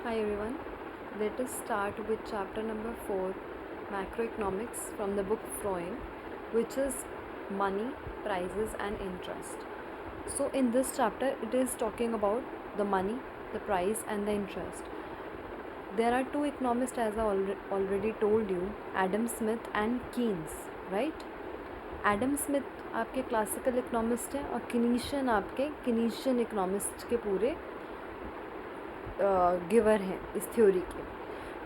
Hi everyone. Let us start with chapter number 4, Macroeconomics from the book Freud, which is money, prices, and interest. So, in this chapter, it is talking about the money, the price, and the interest. There are two economists, as I already told you, Adam Smith and Keynes, right? Adam Smith आपके classical economist हैं और किनीशियन आपके किनीशियन economist के पूरे giver हैं इस theory के।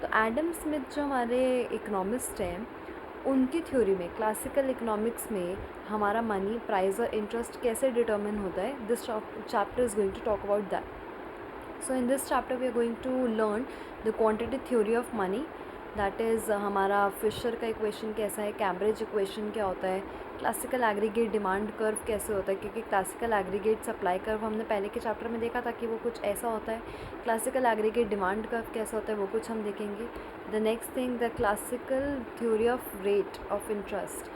तो एडम स्मिथ जो हमारे इकोनॉमिस्ट हैं उनकी थ्योरी में क्लासिकल इकोनॉमिक्स में हमारा मनी, प्राइस और इंटरेस्ट कैसे डिटर्मिन होता है, this chapter is going to talk about that. So in this chapter we are going to learn the quantity theory of money, that is हमारा Fisher का equation कैसा है, कैम्ब्रिज इक्वेशन क्या होता है, क्लासिकल एग्रीगेट डिमांड कर्व कैसे होता है, क्योंकि क्लासिकल एग्रीगेट सप्लाई कर्व हमने पहले के चैप्टर में देखा था कि वो कुछ ऐसा होता है। क्लासिकल एग्रीगेट डिमांड कर्व कैसा होता है वो कुछ हम देखेंगे। The next thing, the classical theory of rate of interest,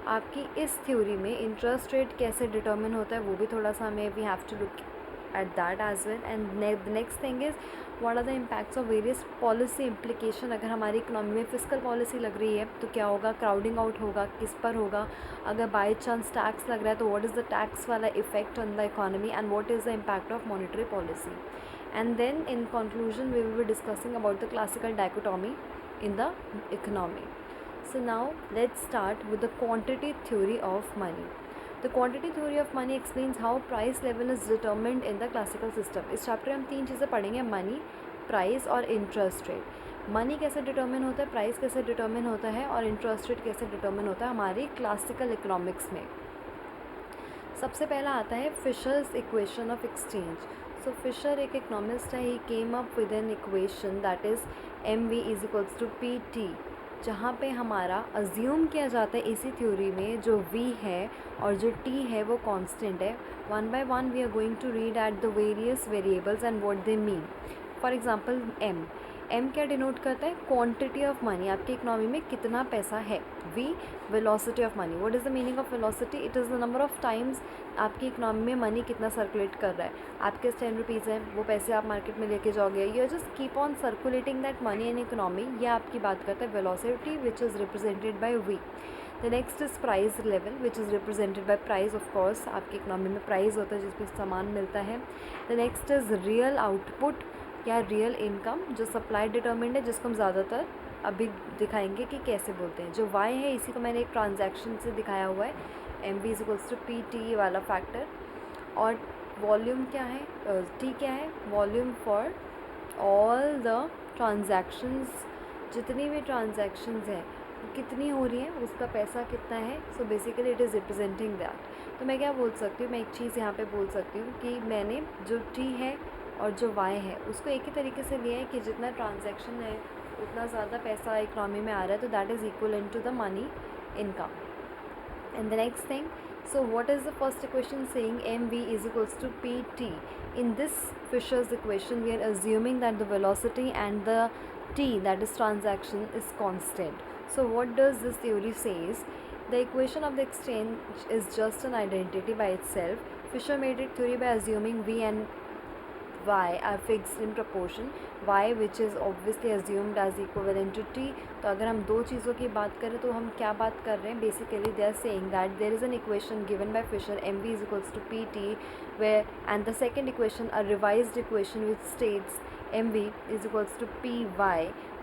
आपकी इस थ्योरी में इंटरेस्ट रेट कैसे डिटर्मिन होता है वो भी थोड़ा सा हमें we have to look at that as well. And the next thing is what are the impacts of various policy implication। अगर हमारी इकोनॉमी में फिजिकल पॉलिसी लग रही है तो क्या होगा, क्राउडिंग आउट होगा, किस पर होगा, अगर बाई चांस टैक्स लग रहा है तो व्हाट इज़ द टैक्स वाला effect on the economy and what is the impact of monetary policy. And then in conclusion we will be discussing about the classical dichotomy in the economy. So now let's start with the quantity theory of money. The quantity theory of money explains how price level is determined in the classical system. इस chapter में हम तीन चीज़ें पढ़ेंगे, money, price और interest rate. Money कैसे determine होता है, प्राइस कैसे डिटर्मिन होता है और इंटरेस्ट रेट कैसे डिटर्मिन होता है हमारी क्लासिकल इकोनॉमिक्स में। सबसे पहला आता है Fisher's equation of exchange. So Fisher एक इकोनॉमिस्ट है, he came up with an equation that is MV=PT, जहाँ पे हमारा अज्यूम किया जाता है इसी थ्योरी में जो V है और जो T है वो कांस्टेंट है। One by one we are going to read at the various variables and what they mean. For example M क्या डिनोट करता है, क्वांटिटी ऑफ मनी, आपकी इकोनॉमी में कितना पैसा है। V velocity of money, what is the meaning of velocity, it is the number of times आपकी economy में मनी कितना सर्कुलेट कर रहा है। आपके 10 रुपीज़ हैं, वो पैसे आप मार्केट में लेके जाओगे, you just keep on circulating that money in economy, ये आपकी बात करता है velocity which is represented by V। The next is price level which is represented by price, of course आपकी इकोनॉमी में प्राइस होता है जिसमें सामान मिलता है। The next is real output या रियल इनकम, जो सप्लाई डिटर्मिंड है, जिसको हम ज़्यादातर अभी दिखाएंगे कि कैसे बोलते हैं। जो Y है इसी को मैंने एक ट्रांजैक्शन से दिखाया हुआ है, MV=PT वाला फैक्टर। और वॉल्यूम क्या है, T क्या है, volume for all the transactions, जितनी भी ट्रांजैक्शंस हैं कितनी हो रही हैं, उसका पैसा कितना है। So basically it is representing that. तो मैं क्या बोल सकती हूँ, मैं एक चीज़ यहाँ पे बोल सकती हूँ कि मैंने जो T है और जो Y है उसको एक ही तरीके से लिया है कि जितना ट्रांजैक्शन है उतना ज़्यादा पैसा इकोनॉमी में आ रहा है, तो that is equal to the money income. And the next thing, so what is the first equation saying MV=PT? In this Fisher's equation we are assuming that the velocity and the T, that is transaction, is constant. So what does this theory says? The equation of the exchange is just an identity by itself. Fisher made it theory by assuming V and Y are fixed in proportion, Y which is obviously assumed as equivalent to T। तो अगर हम दो चीज़ों की बात करें तो हम क्या बात कर रहे हैं, basically they are saying that there is an equation given by Fisher MV=PT, where and the second equation, a revised equation which states MV=PY,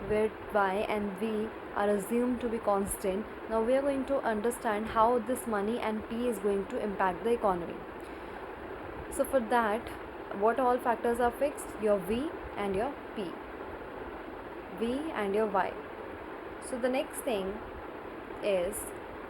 where Y and V are assumed to be constant. Now we are going to understand how this money and P is going to impact the economy. So for that, what all factors are fixed, your V and your P, V and your Y. So the next thing is,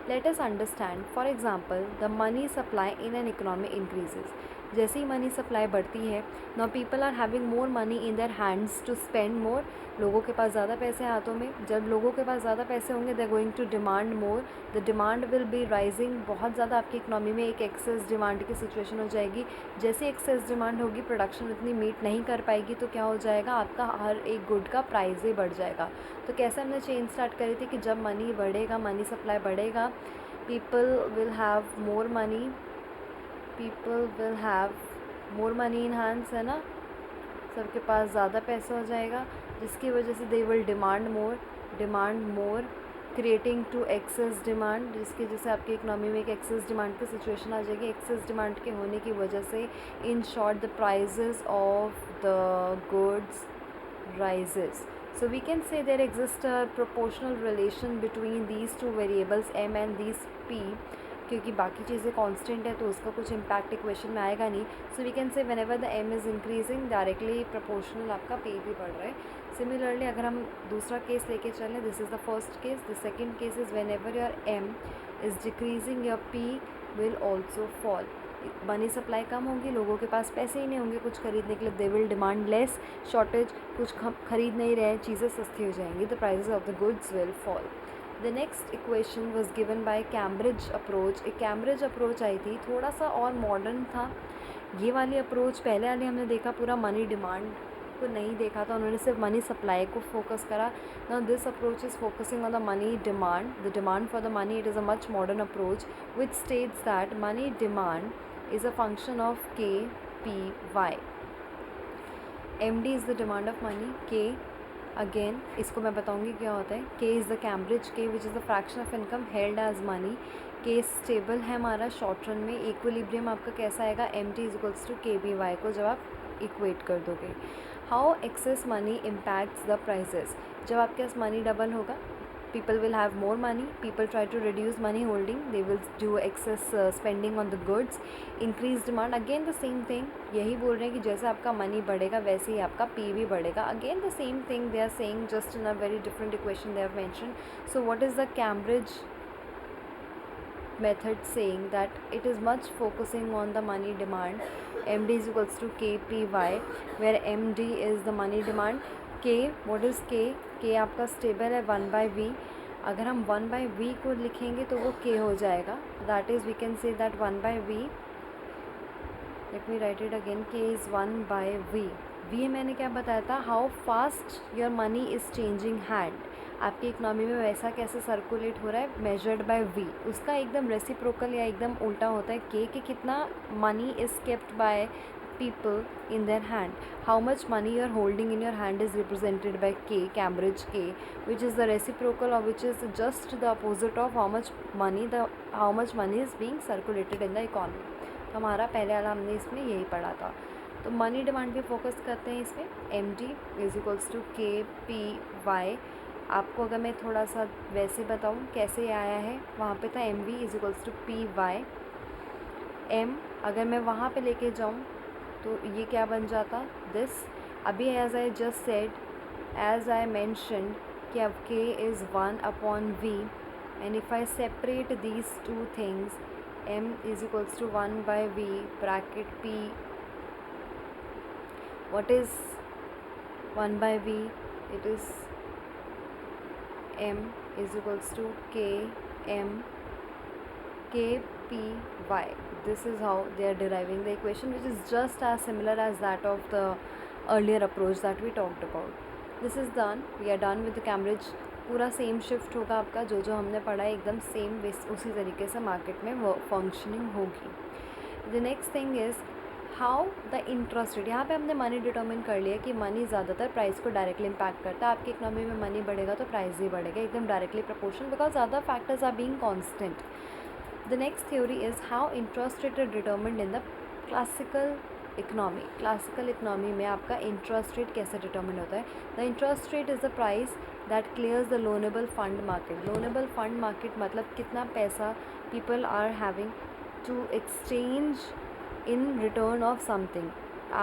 let us understand, for example, the money supply in an economy increases। जैसे ही money supply बढ़ती है, now people are having more money in their hands to spend more, लोगों के पास ज़्यादा पैसे हैं हाथों में। जब लोगों के पास ज़्यादा पैसे होंगे they are going to demand more, the demand will be rising, बहुत ज़्यादा आपकी इकोनॉमी में एक एक्सेस डिमांड की सिचुएशन हो जाएगी। जैसे एक्सेस डिमांड होगी, प्रोडक्शन उतनी मीट नहीं कर पाएगी, तो क्या हो जाएगा, आपका हर एक गुड का प्राइस ही बढ़ जाएगा। तो कैसे हमने चेन स्टार्ट करी थी कि जब मनी बढ़ेगा, मनी सप्लाई बढ़ेगा, people will have more money, people will have more money in hands, है ना। सबके पास ज़्यादा पैसा हो जाएगा, जिसकी वजह से they will demand more creating to excess demand, जिसकी वजह से आपकी इकनॉमी में एक एक्सेस डिमांड की सिचुएशन आ जाएगी। एक्सेस डिमांड के होने की वजह से in short the prices of the goods rises. So we can say there exists a proportional relation between these two variables m and these p, क्योंकि बाकी चीज़ें कांस्टेंट है तो उसका कुछ इम्पैक्ट इक्वेशन में आएगा नहीं. So we can say whenever the M is increasing directly proportional आपका पे भी बढ़ रहा है. सिमिलरली अगर हम दूसरा केस लेके चलें, this is the first case. The second case is whenever your M is decreasing your P will also fall. Money supply कम होगी, लोगों के पास पैसे ही नहीं होंगे कुछ खरीदने के लिए, they will demand less, shortage, कुछ खरीद नहीं रहे, चीज़ें सस्ती हो जाएंगी, the prices of the goods will fall. The next equation was given by Cambridge approach. एक कैम्ब्रिज अप्रोच आई थी, थोड़ा सा और मॉडर्न था. ये वाली अप्रोच पहले वाली हमने देखा पूरा मनी डिमांड को नहीं देखा था, उन्होंने सिर्फ मनी सप्लाई को फोकस करा. Now this approach is focusing on the money demand, the demand for the money. It is a much modern approach which states that money demand is a function of K, P, Y. MD is the demand of money. K again इसको मैं बताऊंगी क्या होता है. K is the Cambridge K which is the fraction of income held as money. K stable है हमारा short run में. Equilibrium आपका कैसा आएगा, MT is equals to KBY को जब आप इक्वेट कर दोगे. How excess money impacts the prices. जब आपके पास मनी डबल होगा, people will have more money, people try to reduce money holding, they will do excess spending on the goods, increase demand. Again the same thing, यही बोल रहे हैं कि जैसे आपका मनी बढ़ेगा वैसे ही आपका P भी बढ़ेगा. Again the same thing they are saying, just in a very different equation they have mentioned. So what is the Cambridge method saying? That it is much focusing on the money demand. MD is equals to KPY, where MD is the money demand. K, what is K? K आपका stable है 1/V. अगर हम 1/V को लिखेंगे तो वो K हो जाएगा. That is we can say that 1/V. Let me write it again. K is 1/V. V मैंने क्या बताया था, how fast your money is changing hand. आपकी इकनॉमी में वैसा कैसे सर्कुलेट हो रहा है, मेजर्ड बाय V. उसका एकदम रेसिप्रोकल या एकदम उल्टा होता है K कि कितना money is kept bye people in their hand. How much money you are holding in your hand is represented by K, Cambridge K, which is the reciprocal of which is just the opposite of how much money is being circulated in the economy. तो हमारा पहले वाला हमने इसमें यही पढ़ा था. तो मनी डिमांड पे फोकस करते हैं इसमें. MD is equals to KPY. आपको अगर मैं थोड़ा सा वैसे बताऊँ कैसे आया है, वहाँ पे था MV is equals to PY. M अगर मैं वहाँ पे लेके जाऊँ तो ये क्या बन जाता, दिस. अभी as I just said, as I mentioned कि अब K is 1/V, and if I separate these two things, M is equals to 1/V bracket P. What is 1/V? It is M is equals to KPY. This is how they are deriving the equation, which is just as similar as that of the earlier approach that we talked about. This is done. We are done with the Cambridge. पूरा same shift होगा आपका, जो जो हमने पढ़ा है एकदम same उसी तरीके से मार्केट में फंक्शनिंग होगी. The next thing is how the interest rate. यहाँ पे हमने मनी डिटर्मिन कर लिया कि मनी ज़्यादातर प्राइस को डायरेक्टली इम्पैक्ट करता है. आपकी इकनॉमी में मनी बढ़ेगा तो प्राइस भी बढ़ेगा, एकदम directly proportional, because other factors are being constant. The next theory is how interest rate are determined in the classical economy. Classical economy में आपका interest rate कैसे determine होता है. The interest rate is the price that clears the loanable fund market. Loanable fund market मतलब कितना पैसा people are having to exchange in return of something.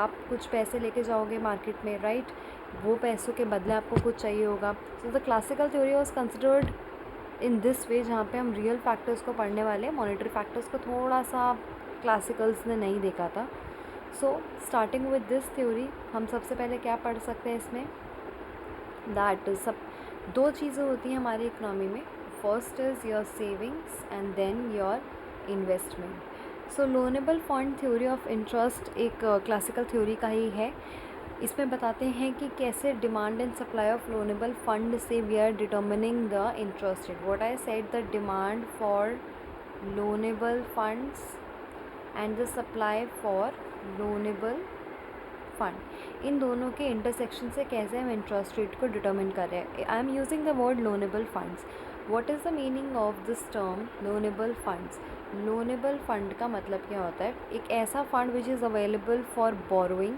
आप कुछ पैसे लेके जाओगे मार्केट में, राइट, वो पैसों के बदले आपको कुछ चाहिए होगा. So the classical theory was considered in this way, जहाँ पे हम रियल फैक्टर्स को पढ़ने वाले हैं, मॉनेटरी फैक्टर्स को थोड़ा सा क्लासिकल्स ने नहीं देखा था. So starting with this theory हम सबसे पहले क्या पढ़ सकते हैं इसमें, दैट सब दो चीज़ें होती हैं हमारी इकनॉमी में. First is your savings and then your investment. So loanable fund theory of interest एक क्लासिकल थ्योरी का ही है. इसमें बताते हैं कि कैसे demand and supply of loanable fund से we are determining the interest rate. What I said, the demand for loanable funds and the supply for loanable fund, इन दोनों के इंटरसेक्शन से कैसे हम इंटरेस्ट रेट को डिटर्मिन कर रहे हैं. I am using the word loanable funds. What is the meaning of this term loanable funds? Loanable fund का मतलब क्या होता है? एक ऐसा fund which is available for borrowing.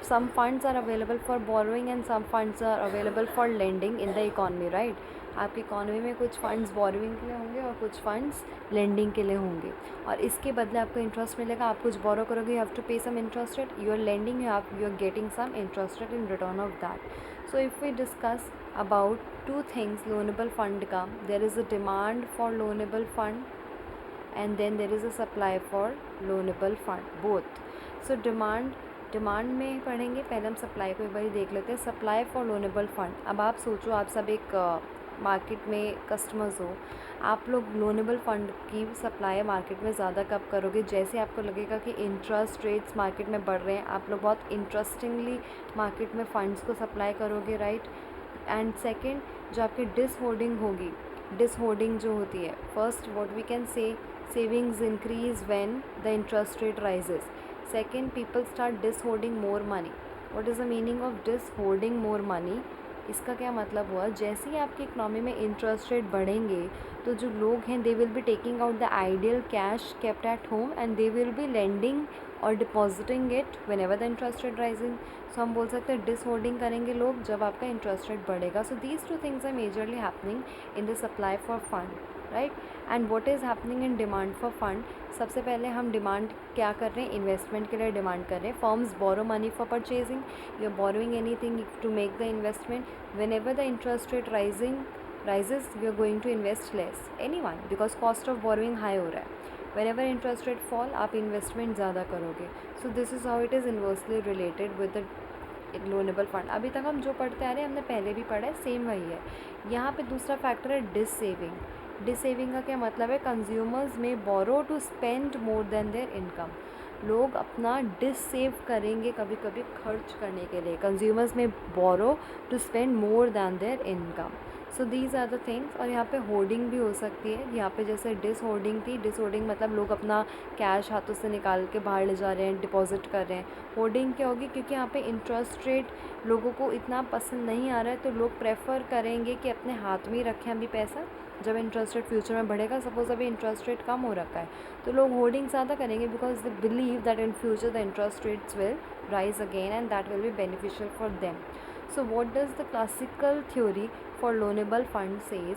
some funds are available for borrowing and some funds are available for lending in the economy, right? आपकी economy में कुछ फंड्स बोरोइंग के लिए होंगे और कुछ फंड्स लेंडिंग के लिए होंगे, और इसके बदले आपको इंटरेस्ट मिलेगा. आप कुछ बोरो करोगे, you have to pay some interest rate. You are lending, you are getting some interest rate in return of that. So if we discuss about two things loanable fund का, there is a demand for loanable fund and then there is a supply for loanable fund both. So demand में पढ़ेंगे, पहले हम supply को एक बार देख लेते हैं. Supply for loanable fund. अब आप सोचो, आप सब एक मार्केट में कस्टमर्स हो, आप लोग लोनेबल फंड की सप्लाई मार्केट में ज़्यादा कब करोगे? जैसे आपको लगेगा कि इंटरेस्ट रेट्स मार्केट में बढ़ रहे हैं, आप लोग बहुत इंटरेस्टिंगली मार्केट में फ़ंड्स को सप्लाई करोगे, राइट? एंड सेकेंड, जो आपकी डिसहोल्डिंग होगी, डिसहोल्डिंग जो होती है, first what we can say savings increase when the interest rate rises. Second, people start disholding more money. What is the meaning of disholding more money? इसका क्या मतलब हुआ? जैसे ही आपकी इकनॉमी में इंटरेस्ट रेट बढ़ेंगे तो जो लोग हैं they will be taking out the ideal cash kept at home and they will be lending और depositing it whenever the interest rate rising. So हम बोल सकते हैं डिस होल्डिंग करेंगे लोग जब आपका इंटरेस्ट रेट बढ़ेगा. So these two things are majorly happening in the supply for fund, right? And what is happening in demand for fund? सबसे पहले हम डिमांड क्या कर रहे हैं? इन्वेस्टमेंट के लिए डिमांड कर रहे हैं. Firms borrow money for purchasing. You are borrowing anything to make the investment. Whenever the interest rate rises, you are going to invest less. Anyone, because cost of borrowing high हो रहा है. Whenever interest rate fall, आप investment ज़्यादा करोगे. So this is how it is inversely related with the loanable fund. अभी तक हम जो पढ़ते आ रहे हैं, हमने पहले भी पढ़ा है, सेम वही है. यहाँ पे दूसरा फैक्टर है डिस सेविंग. डिस सेविंग का क्या मतलब है? कंज्यूमर्स में borrow to spend more than their income. लोग अपना डिस सेव करेंगे कभी कभी खर्च करने के लिए. कंज्यूमर्स में borrow to spend more than their income. So these are the things. और यहाँ पे होर्डिंग भी हो सकती है. यहाँ पे जैसे डिस होर्डिंग थी, डिस होर्डिंग मतलब लोग अपना कैश हाथों से निकाल के बाहर ले जा रहे हैं, डिपॉजिट कर रहे हैं. होर्डिंग क्या होगी? क्योंकि यहाँ पे इंटरेस्ट रेट लोगों को इतना पसंद नहीं आ रहा है, तो लोग प्रेफर करेंगे कि अपने हाथ में ही रखें अभी पैसा. जब इंटरेस्ट रेट फ्यूचर में बढ़ेगा, सपोज अभी इंटरेस्ट रेट कम हो रखा है, तो लोग होर्डिंग ज़्यादा करेंगे because they believe that in future the interest rates will rise again and that will be beneficial for them. So what does the classical theory for loanable fund says?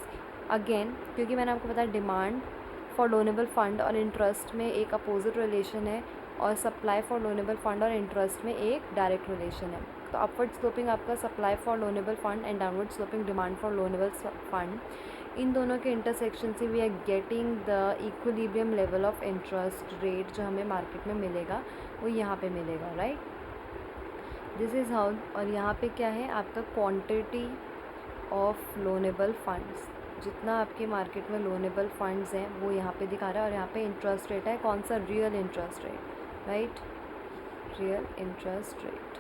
Again, क्योंकि मैंने आपको बताया demand for loanable fund और interest में एक opposite relation है, और supply for loanable fund और इंटरेस्ट में एक डायरेक्ट रिलेशन है. तो अपवर्ड स्लोपिंग आपका supply for loanable fund and downward sloping demand for loanable fund. इन दोनों के इंटरसेक्शन से we are getting the equilibrium level of interest rate जो हमें मार्केट में मिलेगा वो यहाँ पे मिलेगा, राइट? This is how. और यहाँ पे क्या है आपका क्वांटिटी ऑफ लोनेबल फंड्स. जितना आपके मार्केट में लोनेबल फंड्स हैं वो यहाँ पे दिखा रहा है, और यहाँ पे इंटरेस्ट रेट है. कौन सा? Real interest rate, right? Real interest rate.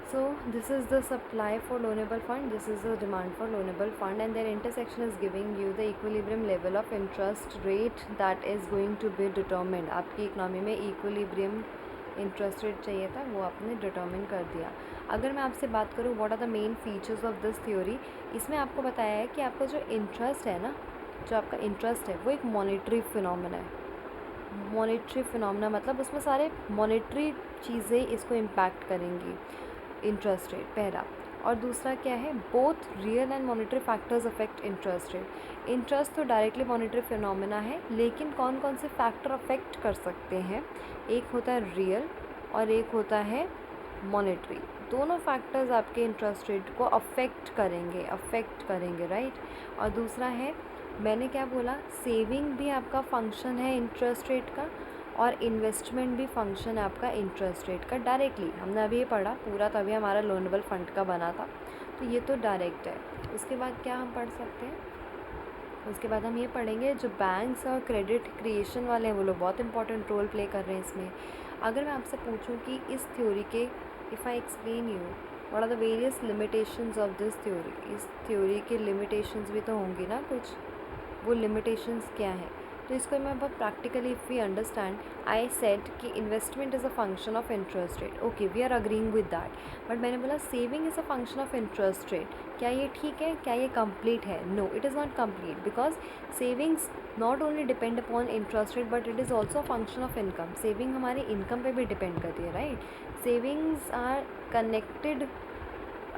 So this is the supply for loanable fund, this is the demand for loanable fund, and their intersection is giving you the equilibrium level of interest rate that is going to be determined. आपकी economy में equilibrium interest rate चाहिए था, वो आपने determine कर दिया. अगर मैं आपसे बात करूँ what are the main features of this theory, इसमें आपको बताया है कि आपका जो इंटरेस्ट है ना, जो आपका इंटरेस्ट है वो एक मॉनेटरी फिनोमेना है. मॉनेटरी फिनोमेना मतलब उसमें सारे मॉनेटरी चीज़ें इसको इम्पैक्ट करेंगी, इंटरेस्ट रेट पहला. और दूसरा क्या है? Both real and monetary factors affect interest rate. Interest तो डायरेक्टली मॉनेटरी फिनोमेना है, लेकिन कौन कौन से फैक्टर अफेक्ट कर सकते हैं? एक होता है रियल और एक होता है मॉनेटरी. दोनों फैक्टर्स आपके इंटरेस्ट रेट को अफेक्ट करेंगे, राइट? और दूसरा है, मैंने क्या बोला, सेविंग भी आपका फंक्शन है इंटरेस्ट रेट का, और इन्वेस्टमेंट भी फंक्शन है आपका इंटरेस्ट रेट का डायरेक्टली. हमने अभी ये पढ़ा पूरा, तभी हमारा लोनेबल फंड का बना था, तो ये तो डायरेक्ट है. उसके बाद क्या हम पढ़ सकते हैं? उसके बाद हम ये पढ़ेंगे जो बैंक्स और क्रेडिट क्रिएशन वाले हैं वो लोग बहुत इंपॉर्टेंट रोल प्ले कर रहे हैं इसमें. अगर मैं आपसे पूछूं कि इस थ्योरी के, if I explain you what are the various limitations of this theory, इस थ्योरी के लिमिटेशंस भी तो होंगी ना कुछ. वो लिमिटेशंस क्या है? तो इसको मैं बहुत practically if we understand, I said कि investment is a function of interest rate, okay we are agreeing with that, but मैंने बोला saving is a function of interest rate, क्या ये ठीक है, क्या ये कंप्लीट है? No, it is not complete, because savings not only depend upon interest rate but it is also function of income. Saving हमारे इनकम पे भी डिपेंड करती है, right? Savings are connected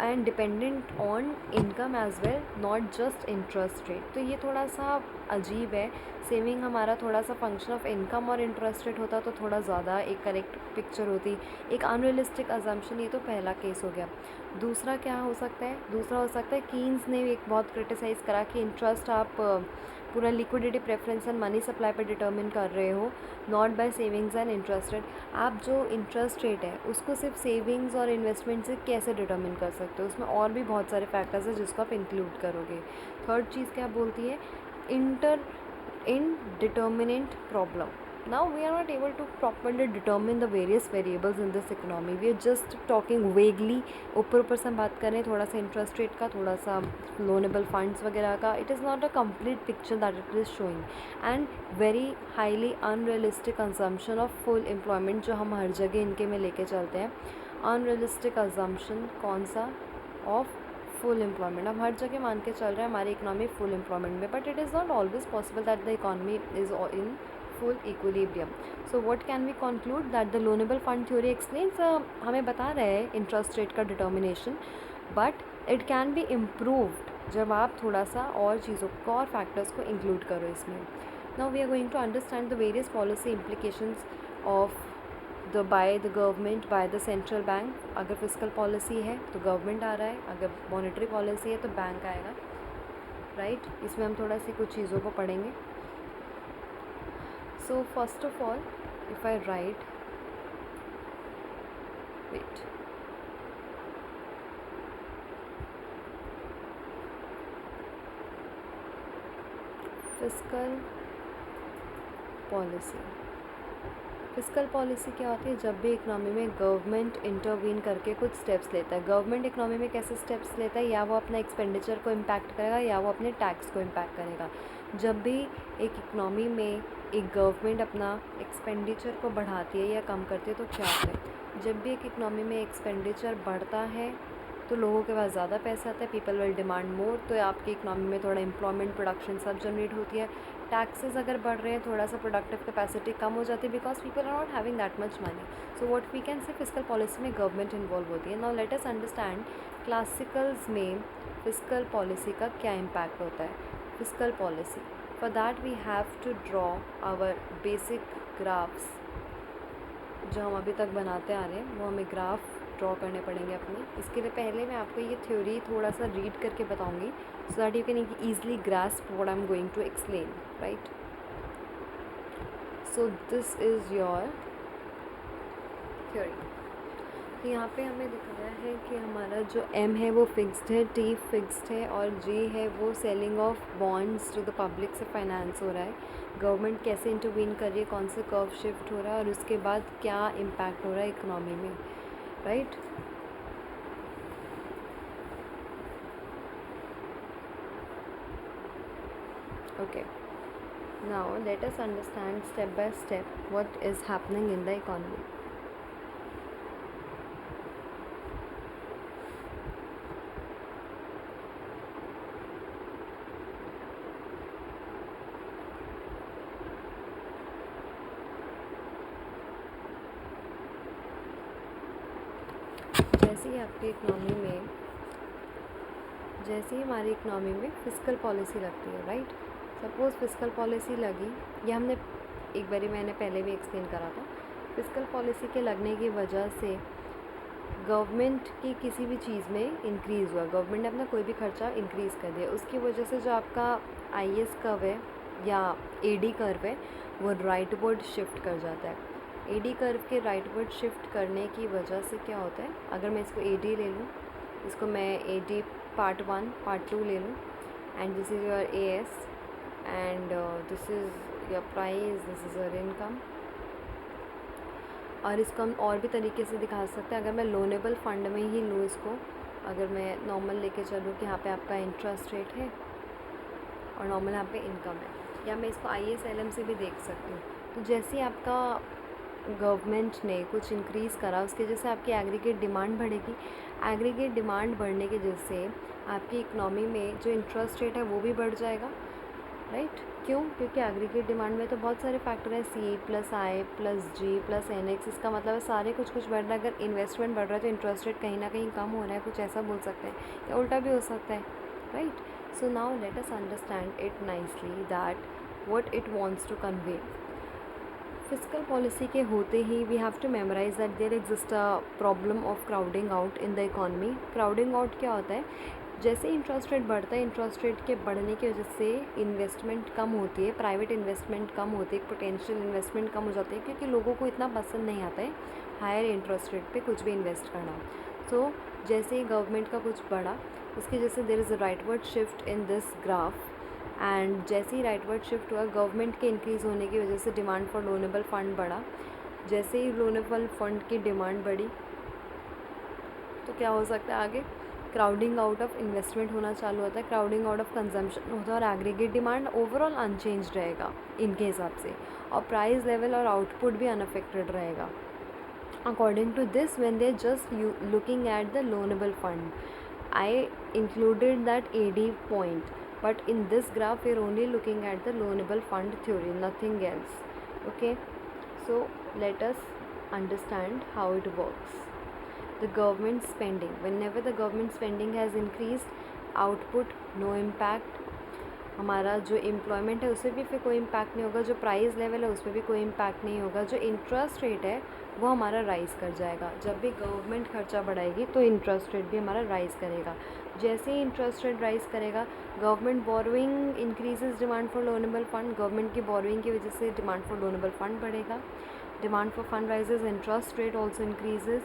and dependent on income as well, not just interest rate. तो ये थोड़ा सा अजीब है। सेविंग हमारा थोड़ा सा फंक्शन ऑफ इनकम और इंटरेस्ट रेट होता तो थोड़ा ज़्यादा एक करेक्ट पिक्चर होती। एक अनरियलिस्टिक अजम्पशन, ये तो पहला केस हो गया। दूसरा क्या हो सकता है? दूसरा हो सकता है कीन्स ने एक बहुत क्रिटिसाइज़ करा कि इंटरेस्ट आप पूरा liquidity preference and money supply पर डिटर्मिन कर रहे हो, not by savings and interest rate. आप जो इंटरेस्ट रेट है उसको सिर्फ सेविंग्स और इन्वेस्टमेंट से कैसे डिटर्मिन कर सकते हो? उसमें और भी बहुत सारे फैक्टर्स हैं जिसको आप इंक्लूड करोगे। थर्ड चीज़ क्या बोलती है? indeterminate problem. Now we are not able to properly determine the various variables in this economy. We are just talking vaguely. ऊपर से हम बात कर रहे हैं थोड़ा सा इंटरेस्ट रेट का, थोड़ा सा लोनेबल फंड्स वगैरह का. It is not a complete picture that it is showing, and very highly unrealistic consumption of full employment जो हम हर जगह इनके में लेके चलते हैं. अनरियलिस्टिक कंजम्पशन कौन सा? Of full employment. हम हर जगह मान के चल रहे हैं हमारी इकोनॉमी फुल एम्प्लॉयमेंट में, but it is not always possible that the economy is in full equilibrium. So what can we conclude? That the loanable fund theory explains, हमें बता रहे हैं इंटरेस्ट रेट का determination, but it can be improved जब आप थोड़ा सा और चीज़ों को और फैक्टर्स को इंक्लूड करो इसमें. Now we are going to understand the various policy implications of by the government, by the central bank. अगर फिजिकल पॉलिसी है तो गवर्नमेंट आ रहा है, अगर मॉनेटरी पॉलिसी है तो बैंक आएगा, राइट? इसमें हम थोड़ा सी कुछ चीज़ों को पढ़ेंगे. So first of all if I write, wait, fiscal policy. Fiscal policy क्या होती है? जब भी इकनॉमी में गवर्नमेंट इंटरवीन करके कुछ स्टेप्स लेता है. गवर्नमेंट इकनॉमी में कैसे स्टेप्स लेता है? या वो अपना एक्सपेंडिचर को इम्पैक्ट करेगा या वो अपने टैक्स को इम्पैक्ट करेगा. जब भी एक इकनॉमी में एक गवर्नमेंट अपना एक्सपेंडिचर को बढ़ाती है या कम करती है तो क्या होता है? जब भी एक इकनॉमी में एक्सपेंडिचर बढ़ता है तो लोगों के पास ज़्यादा पैसा आता है, पीपल विल डिमांड मोर, तो आपकी इकनॉमी में थोड़ा एम्प्लॉयमेंट, प्रोडक्शन सब जनरेट होती है. टैक्सेस अगर बढ़ रहे हैं, थोड़ा सा प्रोडक्टिव कैपेसिटी कम हो जाती है because people are not having that much money. So what we can say fiscal policy में गवर्नमेंट इन्वॉल्व होती है. Now let us understand classicals में फिजिकल पॉलिसी का क्या इम्पैक्ट होता है. Fiscal policy, for that we have to draw our basic graphs. जो हम अभी तक बनाते आ रहे हैं वो हमें ग्राफ ड्रॉ करने पड़ेंगे अपने. इसके लिए पहले मैं आपको ये थ्योरी थोड़ा सा रीड करके बताऊंगी so that you can easily grasp what I am going to explain, right? So this is your theory. तो यहाँ पे हमें दिखाया है कि हमारा जो M है वो फिक्स्ड है, T फिक्स्ड है और J है वो selling of bonds to the public से फाइनेंस हो रहा है. गवर्नमेंट कैसे इंटरवीन कर रही है, कौन से कर्व शिफ्ट हो रहा है और उसके बाद क्या इम्पैक्ट हो रहा है इकोनॉमी में, right? Okay, now let us understand step by step what is happening in the economy. जैसे ही आपकी इकनॉमी में, जैसे ही हमारी इकनॉमी में फिजिकल पॉलिसी लगती है, राइट? सपोज़ फिजिकल पॉलिसी लगी, ये हमने एक बारी मैंने पहले भी एक्सप्लेन करा था. फिजिकल पॉलिसी के लगने की वजह से गवर्नमेंट की किसी भी चीज़ में इंक्रीज़ हुआ, गवर्नमेंट ने अपना कोई भी खर्चा इंक्रीज़ कर दिया, उसकी वजह से जो आपका IS कर्व है या AD कर्व है वो राइटवर्ड शिफ्ट कर जाता है. AD कर्व के राइटवर्ड शिफ्ट करने की वजह से क्या होता है? अगर मैं इसको AD ले लूँ, इसको मैं AD पार्ट 1 पार्ट 2 ले लूँ, and this is your AS and this is your price, this is your income. और इसको हम और भी तरीके से दिखा सकते हैं. अगर मैं लोनेबल फंड में ही लूँ इसको, अगर मैं नॉर्मल लेके चलूँ कि यहाँ पे आपका इंटरेस्ट रेट है और नॉर्मल यहाँ पे इनकम है, या मैं इसको ISLM से भी देख सकती हूँ। तो जैसे ही आपका गवर्नमेंट ने कुछ इंक्रीज़ करा, उसकी वजह से आपकी एग्रीगेट डिमांड बढ़ेगी। एग्रीगेट डिमांड बढ़ने की वजह से आपकी इकनॉमी में जो इंटरेस्ट रेट है वो भी बढ़ जाएगा, राइट? क्यों? क्योंकि एग्रीगेट डिमांड में तो बहुत सारे फैक्टर हैं, C+I+G+NX, इसका मतलब है सारे कुछ कुछ बढ़ रहा है। अगर इन्वेस्टमेंट बढ़ रहा है तो इंटरेस्ट रेट कहीं ना कहीं कम हो रहा है, कुछ ऐसा बोल सकते हैं, या उल्टा भी हो सकता है, right? So now let us understand it nicely that what it wants to convey. Physical policy के होते ही we have to memorize that there exist a problem of crowding out in the economy. Crowding out क्या होता है? जैसे interest rate बढ़ता है, interest rate के बढ़ने की वजह से इन्वेस्टमेंट कम होती है, प्राइवेट इन्वेस्टमेंट कम होती है, पोटेंशियल इन्वेस्टमेंट कम हो जाती है, क्योंकि लोगों को इतना पसंद नहीं आता है हायर इंटरेस्ट रेट पे कुछ भी इन्वेस्ट करना। सो जैसे ही गवर्नमेंट का कुछ बढ़ा, उसकी वजह से there is a rightward shift in this graph, and जैसे ही राइटवर्ड शिफ्ट हुआ, गवर्नमेंट के इंक्रीज़ होने की वजह से डिमांड फॉर लोनेबल फ़ंड बढ़ा। जैसे ही लोनेबल फ़ंड की डिमांड बढ़ी तो क्या हो सकता है आगे? क्राउडिंग आउट ऑफ इन्वेस्टमेंट होना चालू होता है, क्राउडिंग आउट ऑफ कंजम्पशन होता है, और एग्रीगेट डिमांड ओवरऑल अनचेंज रहेगा इनके हिसाब से, और प्राइस लेवल और आउटपुट भी अनअफेक्टेड रहेगा। According to this, when they're just looking at the loanable fund, I included that AD point, but in this graph we're only looking at the loanable fund theory, nothing else. Okay, so let us understand how it works. The government spending, whenever the government spending has increased, output no impact, हमारा जो employment है उससे भी फिर कोई impact नहीं होगा, जो प्राइस लेवल है उस पर भी कोई इम्पैक्ट नहीं होगा, जो इंटरेस्ट रेट है वो हमारा राइज़ कर जाएगा। जब भी गवर्नमेंट खर्चा बढ़ाएगी तो इंटरेस्ट रेट भी हमारा राइज़ करेगा। जैसे ही इंटरेस्ट रेट राइज़ करेगा, government borrowing increases demand for loanable fund, government की बोरोइंग की वजह से डिमांड फॉर लोनेबल फंड बढ़ेगा। Demand for fund rises, interest rate also increases.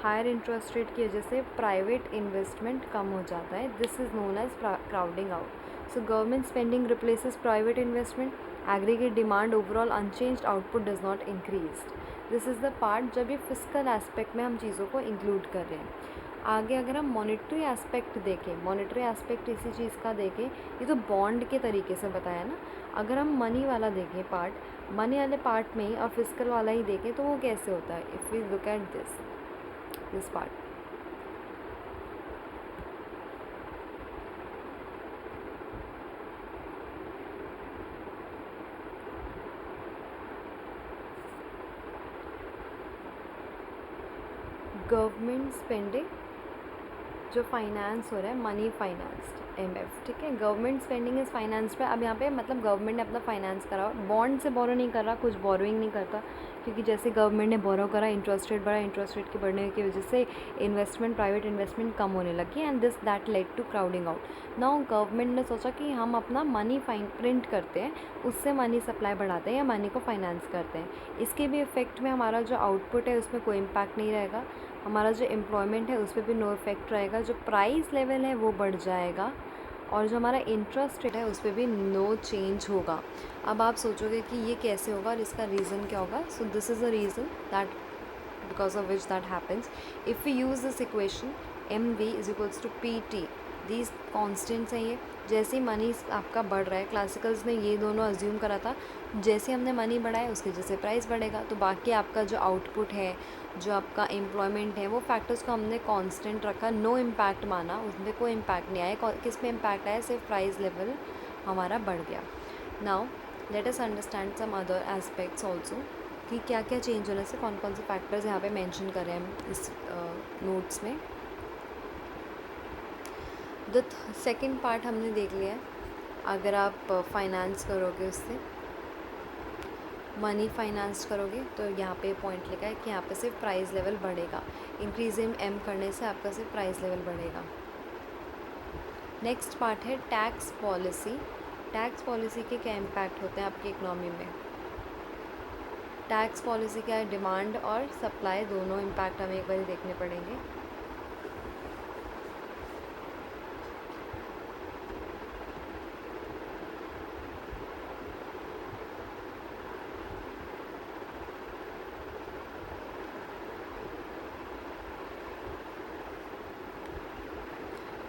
Higher interest rate की वजह से प्राइवेट इन्वेस्टमेंट कम हो जाता है, this is known as crowding out. So government spending replaces private investment, aggregate demand overall unchanged, output does not increase. This is the part जब ये physical aspect में हम चीज़ों को इंक्लूड कर रहे हैं। आगे अगर हम मॉनेटरी एस्पेक्ट देखें, मॉनेटरी एस्पेक्ट इसी चीज़ का देखें, ये तो बॉन्ड के तरीके से बताया ना। अगर हम मनी वाला देखें पार्ट, मनी वाले पार्ट में ही और फिजिकल वाला ही देखें तो वो कैसे होता है? If we look at this part, government spending जो फाइनेंस हो रहा है, मनी फाइनेंस्ड, MF, ठीक है। गवर्नमेंट स्पेंडिंग इज़ फाइनेंस पे, अब यहाँ पे मतलब गवर्नमेंट ने अपना फाइनेंस करा, बॉन्ड से बोरो नहीं कर रहा, कुछ बोरोइंग नहीं करता, क्योंकि जैसे गवर्नमेंट ने बोरो करा, इंटरेस्ट रेट बढ़ा, इंटरेस्ट रेट के बढ़ने की वजह से इन्वेस्टमेंट, प्राइवेट इन्वेस्टमेंट कम होने लगी, and this that led to crowding out. Now government ने सोचा कि हम अपना मनी प्रिंट करते हैं, उससे मनी सप्लाई बढ़ाते हैं या मनी को फाइनेंस करते हैं। इसके भी इफेक्ट में हमारा जो आउटपुट है उसमें कोई इम्पैक्ट नहीं रहेगा, हमारा जो एम्प्लॉयमेंट है उस पर भी नो इफेक्ट रहेगा, जो प्राइस लेवल है वो बढ़ जाएगा, और जो हमारा इंटरेस्ट रेट है उस पर भी नो चेंज होगा। अब आप सोचोगे कि ये कैसे होगा और इसका रीज़न क्या होगा? So this is the reason that because of which that happens. If we use this equation MV is equals to PT, these constants हैं ये। जैसे ही मनी आपका बढ़ रहा है, क्लासिकल्स ने ये दोनों अज्यूम करा था, जैसे हमने मनी बढ़ाया उसकी वजह से प्राइस बढ़ेगा, तो बाकी आपका जो आउटपुट है, जो आपका एम्प्लॉयमेंट है, वो फैक्टर्स को हमने कांस्टेंट रखा, नो इम्पैक्ट माना, उसमें कोई इम्पैक्ट नहीं आया। किस पे इम्पैक्ट आया? सिर्फ प्राइस लेवल हमारा बढ़ गया। Now let us understand some other aspects also, कि क्या क्या चेंज होने से कौन कौन से फैक्टर्स यहाँ पे मेंशन करें हम इस नोट्स में। द सेकेंड पार्ट हमने देख लिया है, अगर आप फाइनेंस करोगे, उससे मनी फाइनेंस करोगे, तो यहाँ पे पॉइंट लिखा है कि यहाँ पे सिर्फ प्राइस लेवल बढ़ेगा, इंक्रीज इन M करने से आपका सिर्फ प्राइस लेवल बढ़ेगा। नेक्स्ट पार्ट है टैक्स पॉलिसी। टैक्स पॉलिसी के क्या इम्पैक्ट होते हैं आपकी इकनॉमी में? टैक्स पॉलिसी क्या है? डिमांड और सप्लाई दोनों इम्पैक्ट हमें एक बार देखने पड़ेंगे।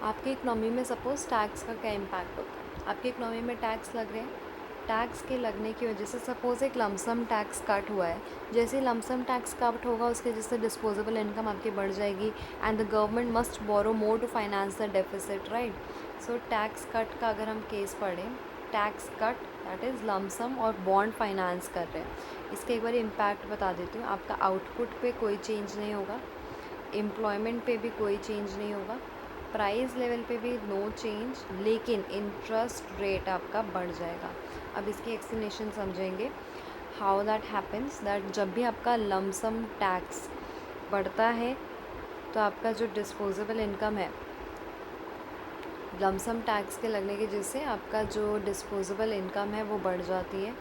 आपकी इकनॉमी में सपोज़ टैक्स का क्या इम्पैक्ट होता है? आपकी इकनॉमी में टैक्स लग रहे हैं, टैक्स के लगने की वजह से सपोज़ एक लमसम टैक्स कट हुआ है, जैसे ही लमसम टैक्स कट होगा उसके वजह से डिस्पोजेबल इनकम आपकी बढ़ जाएगी and the government must borrow more to finance the deficit, right. So tax cut का अगर हम केस पढ़ें, tax cut that is lump sum और बॉन्ड फाइनेंस कर रहे हैं, इसका एक बार इम्पैक्ट बता देती हूँ। आपका आउटपुट पे कोई चेंज नहीं होगा, एम्प्लॉयमेंट पे भी कोई चेंज नहीं होगा, प्राइस लेवल पे भी नो चेंज, लेकिन इंटरेस्ट रेट आपका बढ़ जाएगा। अब इसकी एक्सप्लेनेशन समझेंगे हाउ दैट हैपन्स, दैट जब भी आपका लमसम टैक्स बढ़ता है तो आपका जो डिस्पोजेबल इनकम है, लमसम टैक्स के लगने की वजह से आपका जो डिस्पोजेबल इनकम है वो बढ़ जाती है।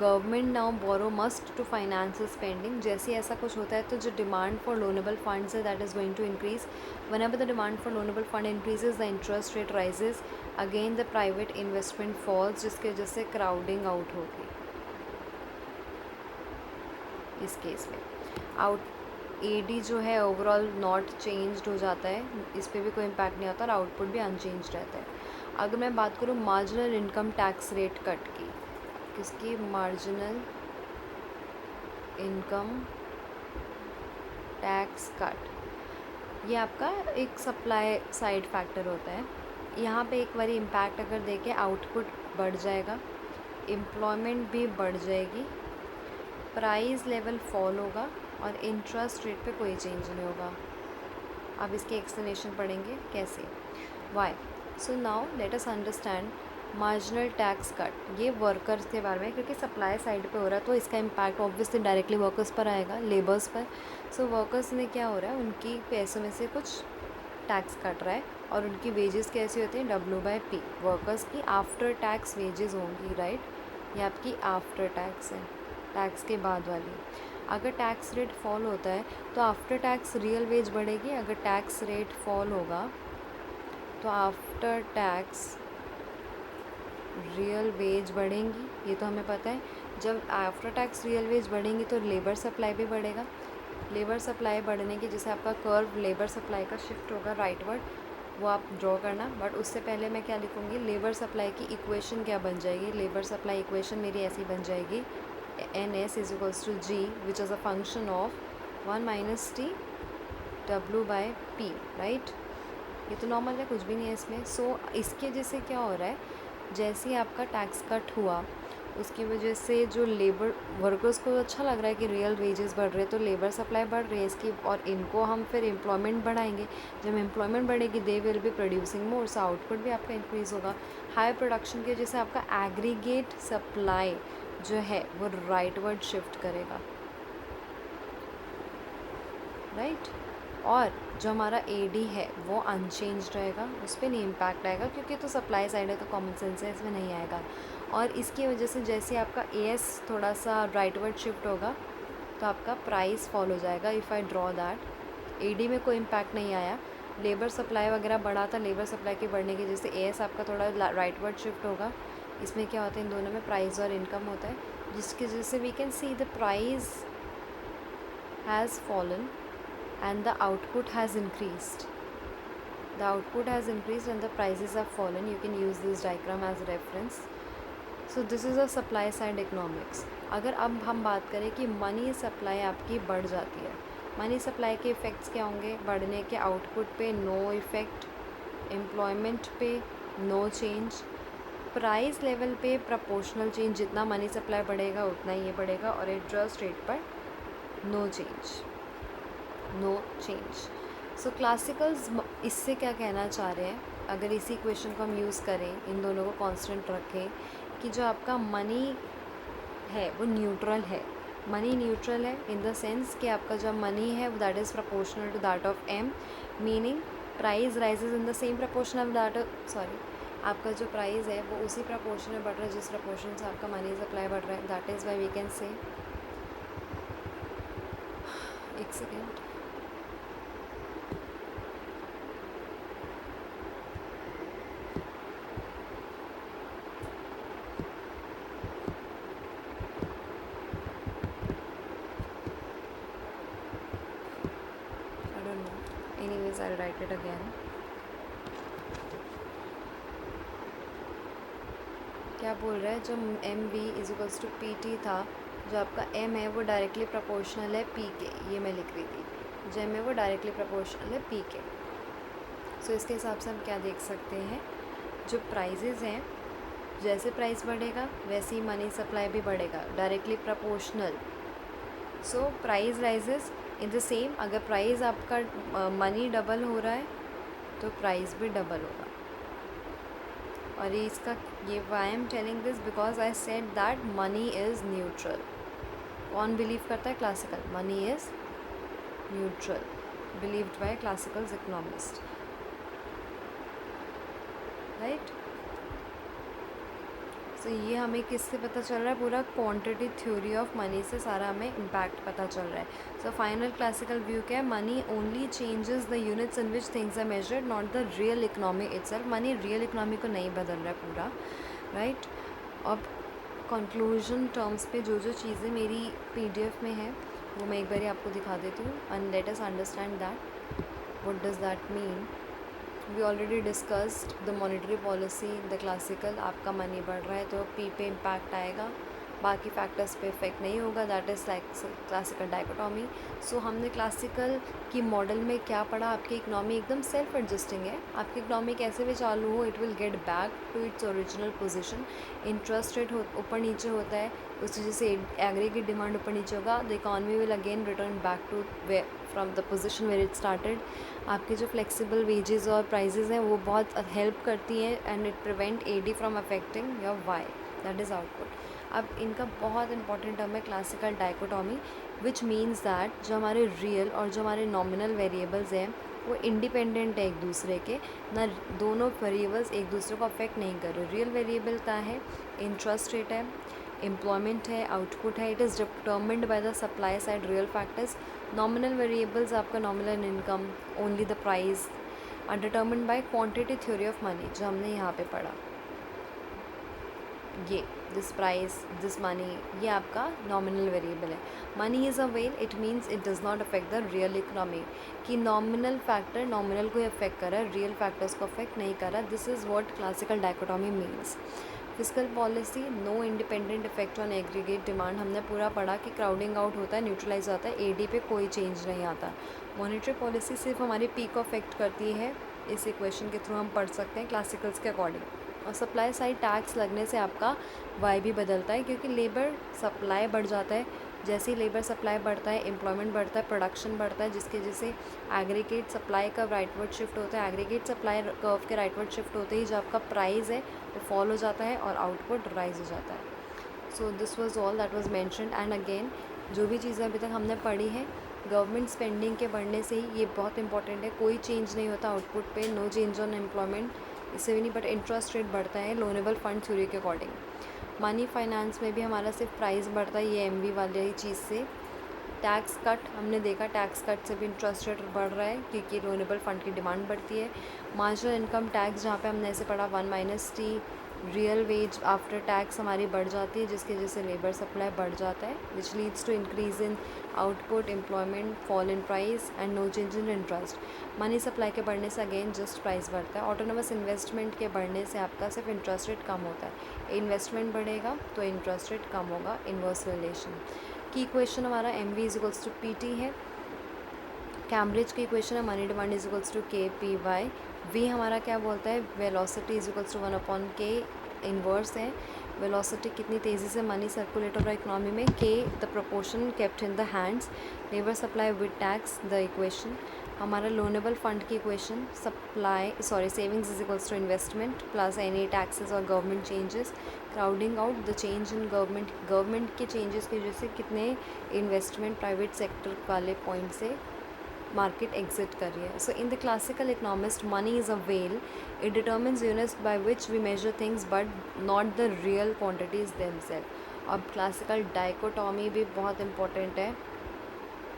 Government now borrow must to finance spending, जैसे ऐसा कुछ होता है तो जो डिमांड फॉर लोनेबल फंड्स है that is going to increase. Whenever the demand for loanable fund increases the interest rate rises, again the private investment falls, जिसकी वजह से क्राउडिंग आउट होगी। इस केस में एडी जो है ओवरऑल नॉट चेंज्ड हो जाता है, इस पर भी कोई इम्पैक्ट नहीं आता और आउटपुट भी अनचेंज रहता है। अगर मैं बात करूँ marginal income tax rate cut की, किसकी, मार्जिनल इनकम टैक्स कट, ये आपका एक सप्लाई साइड फैक्टर होता है। यहाँ पे एक बारी इम्पैक्ट अगर देखें, आउटपुट बढ़ जाएगा, एम्प्लॉयमेंट भी बढ़ जाएगी, प्राइस लेवल फॉल होगा और इंटरेस्ट रेट पे कोई चेंज नहीं होगा। अब इसकी एक्सप्लेनेशन पढ़ेंगे कैसे, why. So now let us understand marginal tax cut, ये वर्कर्स के बारे में, क्योंकि सप्लाई साइड पे हो रहा है तो इसका इम्पैक्ट ऑब्वियसली डायरेक्टली वर्कर्स पर आएगा, लेबर्स पर। सो वर्कर्स में क्या हो रहा है, उनकी पैसों में से कुछ टैक्स कट रहा है और उनकी वेजेस कैसी होती हैं, W/P, वर्कर्स की आफ्टर टैक्स वेजेस होंगी, राइट। ये आपकी आफ्टर टैक्स है, टैक्स के बाद वाली। अगर टैक्स रेट फॉल होता है तो आफ्टर टैक्स रियल वेज बढ़ेगी, अगर टैक्स रेट फॉल होगा तो आफ्टर टैक्स रियल वेज बढ़ेंगी, ये तो हमें पता है। जब आफ्टर टैक्स रियल वेज बढ़ेंगी तो लेबर सप्लाई भी बढ़ेगा, लेबर सप्लाई बढ़ने की जैसे आपका कर्व लेबर सप्लाई का शिफ्ट होगा राइटवर्ड, वो आप ड्रॉ करना। बट उससे पहले मैं क्या लिखूँगी, लेबर सप्लाई की इक्वेशन क्या बन जाएगी, लेबर सप्लाई इक्वेशन मेरी ऐसी बन जाएगी, NS is equals to G which is a function of 1 - T W/P, right. ये तो नॉर्मल है, कुछ भी नहीं है इसमें। सो इसके वजह से क्या हो रहा है, जैसे ही आपका टैक्स कट हुआ उसकी वजह से जो लेबर वर्कर्स को अच्छा लग रहा है कि रियल वेजेस बढ़ रहे हैं तो लेबर सप्लाई बढ़ रही है इसकी, और इनको हम फिर एम्प्लॉयमेंट बढ़ाएंगे। जब एम्प्लॉयमेंट बढ़ेगी दे will be producing more, so output भी आपका इंक्रीज़ होगा। हाई प्रोडक्शन की वजह से आपका एग्रीगेट सप्लाई जो है वो राइटवर्ड शिफ्ट करेगा, राइट। और जो हमारा AD है वो अनचेंज रहेगा, उस पर नहीं इम्पैक्ट आएगा क्योंकि तो सप्लाई साइड है तो कॉमन सेंस है, इसमें नहीं आएगा। और इसकी वजह से जैसे आपका AS थोड़ा सा राइटवर्ड शिफ्ट होगा तो आपका प्राइस फॉल हो जाएगा। If I draw that, AD में कोई इम्पैक्ट नहीं आया, लेबर सप्लाई वगैरह बढ़ा था, लेबर सप्लाई के बढ़ने की वजह से AS आपका थोड़ा राइटवर्ड शिफ्ट होगा। इसमें क्या होता है, इन दोनों में प्राइस और इनकम होता है, जिसकी वजह से we can see the price has fallen and the output has increased. The output has increased and the prices have fallen. You can use this diagram as a reference. So this is a supply side economics. अगर अब हम बात करें कि money supply आपकी बढ़ जाती है, मनी सप्लाई के इफ़ेक्ट्स क्या होंगे, बढ़ने के आउटपुट पे नो इफ़ेक्ट, एम्प्लॉयमेंट पे नो चेंज, प्राइस लेवल पे प्रोपोर्शनल चेंज, जितना मनी सप्लाई बढ़ेगा उतना ही ये बढ़ेगा, और इंटरेस्ट रेट पर नो चेंज, नो चेंज। सो क्लासिकल्स इससे क्या कहना चाह रहे हैं, अगर इसी क्वेश्चन को हम यूज़ करें, इन दोनों को कांस्टेंट रखें, कि जो आपका मनी है वो न्यूट्रल है। मनी न्यूट्रल है इन द सेंस कि आपका जो मनी है वो that is proportional to that of M, meaning price rises in the same proportion of that, sorry, आपका जो प्राइस है वो उसी प्रोपोर्शन में बढ़ रहा है जिस प्रोपोर्शन से आपका मनी सप्लाई बढ़ रहा है। That is why we can say, एक second, anyways I'll write it again. क्या बोल रहा है, जो M V is equals to P T था, जो आपका एम है वो डायरेक्टली प्रोपोर्शनल है पी के, ये मैं लिख रही थी, जो एम है वो डायरेक्टली प्रोपोर्शनल है पी के। सो इसके हिसाब से हम क्या देख सकते हैं, जो प्राइजेज़ हैं, जैसे प्राइस बढ़ेगा वैसे ही मनी सप्लाई भी बढ़ेगा, directly proportional. So price rises in the same, अगर प्राइस आपका मनी डबल हो रहा है तो प्राइस भी डबल होगा। और ये इसका ये why am telling this because I said that money is neutral. कौन बिलीव करता है? Classical. Money is neutral, believed by classical economist, right. तो ये हमें किससे पता चल रहा है? पूरा क्वांटिटी थ्योरी ऑफ मनी से सारा हमें इम्पैक्ट पता चल रहा है। सो फाइनल क्लासिकल व्यू क्या है? Money only changes the units in which things are measured, not the real economy itself. Money real economy को नहीं बदल रहा है पूरा, राइट। अब कंक्लूजन टर्म्स पे जो जो चीज़ें मेरी पीडीएफ में है वो मैं एक बार आपको दिखा देती हूँ, and let us understand that what does that mean. We already discussed the monetary policy, the classical. आपका मनी बढ़ रहा है तो पी पे इम्पैक्ट आएगा, बाकी फैक्टर्स पे इफेक्ट नहीं होगा, that is like classical dichotomy. So हमने क्लासिकल की मॉडल में क्या पढ़ा? आपकी इकनॉमी एकदम सेल्फ एडजस्टिंग है, आपकी इकनॉमी कैसे भी चालू हो it will get back to its original position. Interest rate ऊपर नीचे होता है, उस वजह से एग्रीगेट डिमांड ऊपर नीचे होगा, the economy will again return back to way from the position where it started. आपके जो फ्लेक्सिबल वेजेस और प्राइजेस हैं वो बहुत हेल्प करती हैं, and it prevent AD from affecting your Y, that is output. अब इनका बहुत इंपॉर्टेंट टर्म है classical dichotomy, which means that जो हमारे रियल और जो हमारे नॉमिनल वेरिएबल्स हैं वो इंडिपेंडेंट है एक दूसरे के, ना दोनों वेरिएबल्स एक दूसरे को अफेक्ट नहीं कर रहे। रियल वेरिएबल क्या है? इंटरेस्ट रेट है, एम्प्लॉयमेंट है, आउटपुट है, it is determined by the supply side real factors. Nominal variables आपका nominal income, only the price, are determined by quantity theory of money, जो हमने यहाँ पे पढ़ा। ये दिस प्राइस, दिस मनी, ये आपका नॉमिनल वेरिएबल है। Money is a well, it means it does not affect the real economy, कि नॉमिनल फैक्टर नॉमिनल को अफेक्ट कर रहा है, रियल फैक्टर्स को अफेक्ट नहीं कर रहा। This is what classical dichotomy means. Physical policy, no independent effect on aggregate demand, हमने पूरा पढ़ा कि क्राउडिंग आउट होता है, न्यूट्रलाइज होता है, एडी पे कोई चेंज नहीं आता। मॉनेटरी पॉलिसी सिर्फ हमारी पी को अफेक्ट करती है, इस इक्वेशन के थ्रू हम पढ़ सकते हैं क्लासिकल्स के अकॉर्डिंग। और सप्लाई साइड टैक्स लगने से आपका वाई भी बदलता है, क्योंकि लेबर सप्लाई बढ़ जाता है, जैसे ही लेबर सप्लाई बढ़ता है एम्प्लॉयमेंट बढ़ता है, प्रोडक्शन बढ़ता है, जिसके जैसे एग्रीगेट सप्लाई का राइटवर्ड शिफ्ट होता है, एग्रीगेट सप्लाई कर्व के राइटवर्ड शिफ्ट होते ही जो आपका प्राइस है वो फॉल हो जाता है और आउटपुट राइज हो जाता है। So this was all that was mentioned. And again जो भी चीज़ें अभी तक हमने पढ़ी हैं, गवर्नमेंट स्पेंडिंग के बढ़ने से ही ये बहुत इंपॉर्टेंट है, कोई चेंज नहीं होता आउटपुट पे, नो चेंज ऑन एम्प्लॉयमेंट, इससे भी नहीं, बट इंटरेस्ट रेट बढ़ता है लोनेबल फंड थ्योरी के अकॉर्डिंग। मनी फाइनेंस में भी हमारा सिर्फ प्राइस बढ़ता है, ये एमवी वाले ही चीज़ से। टैक्स कट हमने देखा, टैक्स कट से भी इंटरेस्ट रेट बढ़ रहा है क्योंकि लोनेबल फंड की डिमांड बढ़ती है। मार्जिनल इनकम टैक्स जहाँ पे हमने ऐसे पढ़ा 1 - T, real veg after tax हमारी बढ़ जाती है, जिसके जैसे लेबर सप्लाई बढ़ जाता है, which leads to increase in output, employment, fall in price and no change in interest. Money supply के बढ़ने से अगेन जस्ट प्राइस बढ़ता है। ऑटोनोमस इन्वेस्टमेंट के बढ़ने से आपका सिर्फ इंटरेस्ट रेट कम होता है, इन्वेस्टमेंट बढ़ेगा तो इंटरेस्ट रेट कम होगा, इन्वर्स रिलेशन। की इक्वेशन हमारा M V is equals to P T है, कैम्ब्रिज की इक्वेशन है money demand is equals to K P Y. V हमारा क्या बोलता है? Velocity is equals to 1/K, inverse है। वेलोसिटी कितनी तेज़ी से मनी सर्कुलेट हो रहा है इकोनॉमी में, के the proportion kept in the hands, labour supply with tax, the equation. हमारा लोनेबल फंड की equation, savings is equals to investment plus any taxes और government changes, crowding out the change in government के changes की वजह से कितने investment private sector वाले point से मार्केट एग्जिट कर रही है। So in the classical economist money is a well, it determines units by which we measure things but not the real quantities themselves. अब क्लासिकल डाइकोटॉमी भी बहुत important है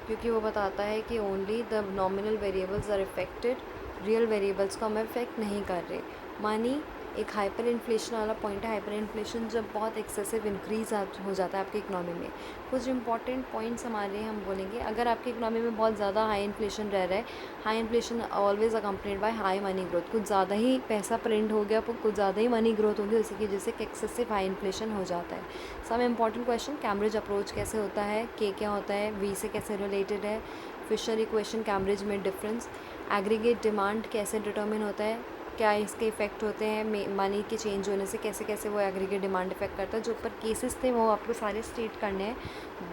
क्योंकि वो बताता है कि only the nominal variables are affected, real variables को हम इफेक्ट नहीं कर रहे। मनी एक हाइपर इन्फ्लेशन वाला पॉइंट है। हाइपर इन्फ्लेशन जब बहुत एक्सेसिव इंक्रीज़ हो जाता है आपकी इकनॉमी में। कुछ इंपॉर्टेंट पॉइंट्स हमारे हम बोलेंगे, अगर आपकी इकनॉमी में बहुत ज़्यादा हाई इन्फ्लेशन रह रहा है, high inflation always accompanied by high money growth, कुछ ज़्यादा ही पैसा प्रिंट हो गया, कुछ ज़्यादा ही मनी ग्रोथ होगी, उसी की वजह से एक्सेसिव हाई इन्फ्लेशन हो जाता है। Some important question, Cambridge approach कैसे होता है, के क्या होता है, वी से कैसे रिलेटेड है, फिशर इक्वेशन, कैम्ब्रिज में डिफरेंस, एग्रीगेट डिमांड कैसे डिटर्मिन होता है, क्या इसके इफ़ेक्ट होते हैं मनी के चेंज होने से, कैसे कैसे वो एग्रीगेट डिमांड इफेक्ट करता है। जो ऊपर केसेस थे वो आपको सारे स्टेट करने हैं,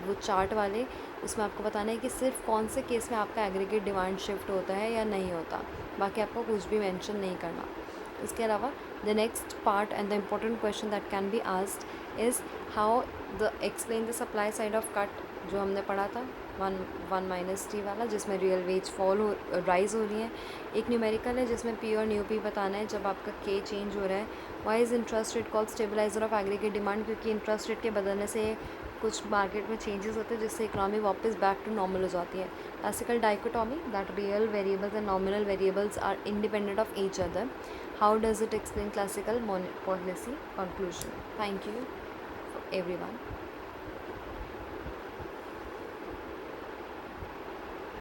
वो चार्ट वाले, उसमें आपको बताना है कि सिर्फ कौन से केस में आपका एग्रीगेट डिमांड शिफ्ट होता है या नहीं होता, बाकी आपको कुछ भी मेंशन नहीं करना। इसके अलावा the next part and the important question that can be asked is how the explain the supply side of cut, जो हमने पढ़ा था 1 - T वाला, जिसमें रियल वेज राइज हो रही है। एक न्यूमेरिकल है जिसमें पी और न्यू पी बताना है जब आपका के चेंज हो रहा है। Why is interest rate called stabiliser of aggregate demand, क्योंकि इंटरेस्ट रेट के बदलने से कुछ मार्केट में चेंजेस होते हैं जिससे इकनॉमी वापस बैक टू नॉर्मल हो जाती है। Classical dichotomy, that real variables and nominal variables are independent of each other. How does it explain classical policy conclusion? Thank you everyone.